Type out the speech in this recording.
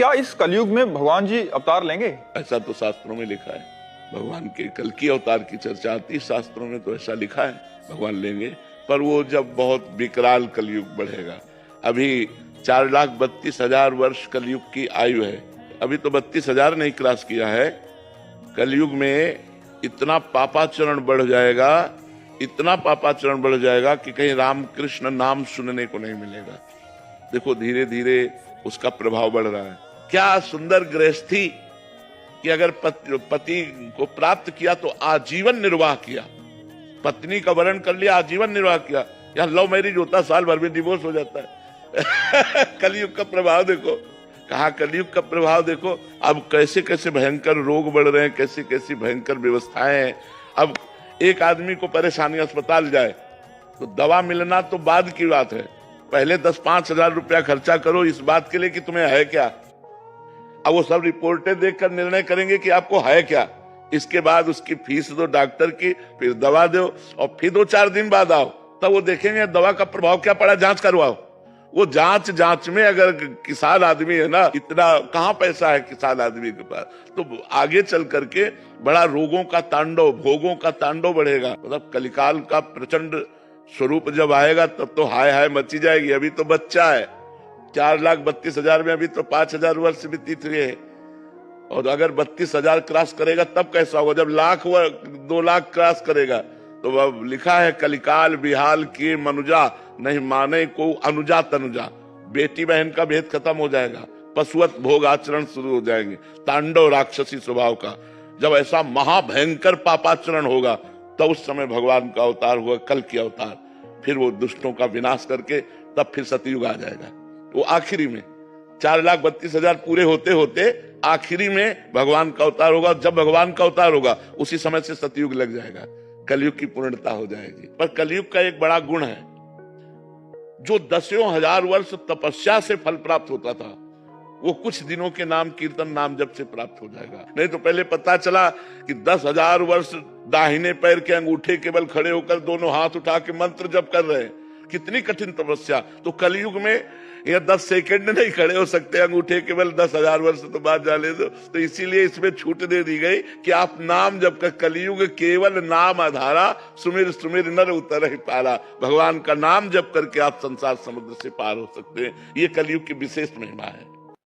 क्या इस कलयुग में भगवान जी अवतार लेंगे? ऐसा तो शास्त्रों में लिखा है। भगवान के कल की अवतार की चर्चा आती है शास्त्रों में, तो ऐसा लिखा है भगवान लेंगे। पर वो जब बहुत विकराल कलयुग बढ़ेगा। अभी 4,32,000 वर्ष कलयुग की आयु है। अभी तो 32,000 नहीं क्रॉस किया है। कलयुग में इतना पापाचरण बढ़ जाएगा, इतना पापाचरण बढ़ जाएगा कि कहीं रामकृष्ण नाम सुनने को नहीं मिलेगा। देखो धीरे धीरे उसका प्रभाव बढ़ रहा है। क्या सुंदर गृहस्थी कि अगर पति को प्राप्त किया तो आजीवन निर्वाह किया, पत्नी का वरण कर लिया, आजीवन निर्वाह किया। यहाँ लव मैरिज होता साल भर में डिवोर्स हो जाता है। कलयुग का प्रभाव देखो, कहा कलयुग का प्रभाव देखो। अब कैसे कैसे भयंकर रोग बढ़ रहे हैं, कैसी कैसी भयंकर व्यवस्थाएं हैं। अब एक आदमी को परेशानी, अस्पताल जाए तो दवा मिलना तो बाद की बात है, पहले 10-5 हजार रुपया खर्चा करो इस बात के लिए कि तुम्हें है क्या। अब वो सब रिपोर्टें देखकर निर्णय करेंगे कि आपको है क्या। इसके बाद उसकी फीस दो डॉक्टर की, फिर दवा दो, और फिर 2-4 दिन बाद आओ, तब वो देखेंगे दवा का प्रभाव क्या पड़ा, जांच करवाओ। वो जांच में अगर किसान आदमी है ना, इतना कहाँ पैसा है किसान आदमी के पास, तो आगे चल करके बड़ा रोगों का तांडव, भोगों का तांडव बढ़ेगा। मतलब कलिकाल का प्रचंड स्वरूप जब आएगा तब तो हाय हाय मची जाएगी। अभी तो बच्चा है, 4,32,000 में अभी तो 5,000 वर्ष व्यतीत हुए हैं। और अगर 32,000 क्रॉस करेगा तब कैसा होगा, जब लाख व 2 लाख क्रॉस करेगा। तो अब लिखा है कलिकाल बिहाल किए मनुजा, नहीं माने को अनुजा तनुजा। बेटी बहन का भेद खत्म हो जाएगा, पशुवत भोग आचरण शुरू हो जाएंगे, तांडव राक्षसी स्वभाव का। जब ऐसा महाभयंकर पापाचरण होगा तो उस समय भगवान का अवतार हुआ, कल की अवतार। फिर वो दुष्टों का विनाश करके तब फिर सतयुग आ जाएगा। वो आखिरी में 4,32,000 पूरे होते होते आखिरी में भगवान का अवतार होगा। जब भगवान का अवतार होगा उसी समय से सतयुग लग जाएगा, कलयुग की पूर्णता हो जाएगी। पर कलयुग का एक बड़ा गुण है, जो 10,000 वर्ष तपस्या से फल प्राप्त होता था वो कुछ दिनों के नाम कीर्तन नाम जप से प्राप्त हो जाएगा। नहीं तो पहले पता चला कि 10,000 वर्ष दाहिने पैर के अंगूठे केवल खड़े होकर दोनों हाथ उठा के मंत्र जप कर रहे हैं, कितनी कठिन तपस्या। तो कलयुग में यह 10 सेकंड नहीं खड़े हो सकते अंगूठे केवल, 10,000 वर्ष तो बाद जाने दो। तो इसीलिए इसमें छूट दे दी गई कि आप नाम जप कर, कलयुग केवल नाम आधारा, सुमिर सुमिर नर उतर ही पारा। भगवान का नाम जप करके आप संसार समुद्र से पार हो सकते हैं। ये कलयुग की विशेष महिमा है।